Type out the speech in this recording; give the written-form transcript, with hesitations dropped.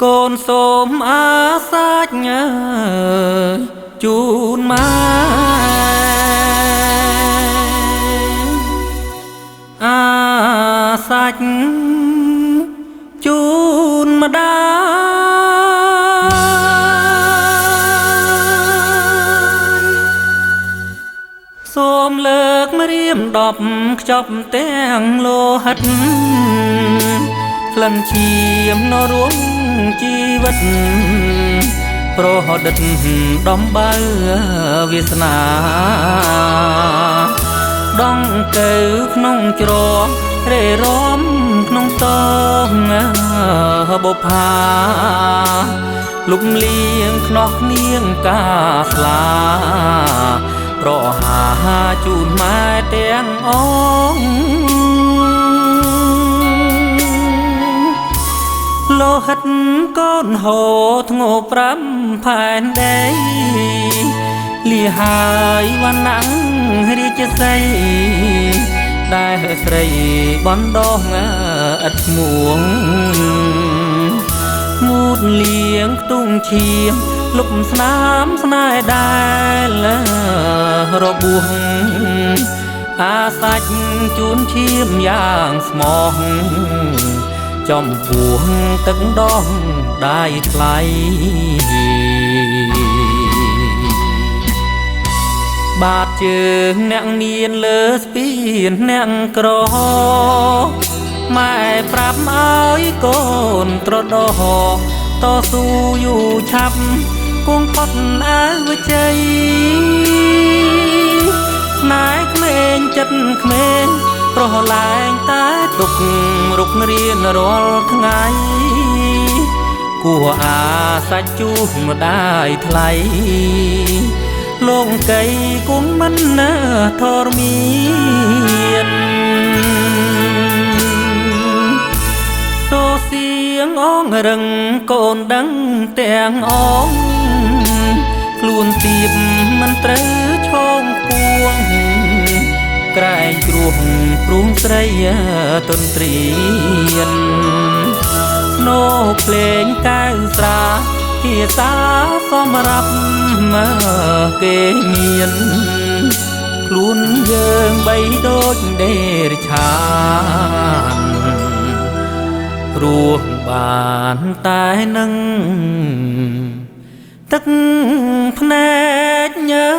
កូនសូមអាសាច់ជូនម៉ែអាសាច់ជូនម្ដាយសូមលើកម្រាម10ខ្ចប់ទាំងលោហិតក្លិនឈាមនរួមជីវិតប្រឌិតដំបើវាសនាដងកៅក្នុងច្រករេរំក្នុងតងបុប្ផាលុំលៀងខ្នោះនាងកាស្លាប្រហាជូនម៉ែទាំងអងលោហិតកូនហូរធ្ងោ5ផែនដីលីហើយវណ្ណងរាជសីដែលស្រីបណ្ដោះឥតមួងងូតលៀងខ្ទង់ឈាមលុបស្នាមស្នេហ៍ដែលរបួសអាសាច់ជូនឈាមយ៉ាងស្មោះចំពោះទឹកដោះដៃថ្លៃបាតជើងអ្នកមានលើស្ពានអ្នកក្រម៉ែប្រាប់ឲ្យកូនត្រដោះតស៊ូយូរឆាប់គង់ផុតអើវជ័យណែក្មេងចិត្តក្មេងប្រឡែងតែទុករុករៀនរាល់ថ្ងៃគួរអាសាច់ជូនម្ដាយថ្លៃលងកៃគុំមិនធរមានសូសៀងអងរឹងកូនដឹងទាំងអងខ្លួនទៀបមិនត្រូវឈងពួងក្រែងជ្រោះព្រួងស្រីទន្ទ្រានណូភ្លេងកៅស្រាភាសាសម្រាប់គេមានខ្លួនយើងបីដូចដេរឆានរស់បានតែនឹងទឹកភ្នែកញើ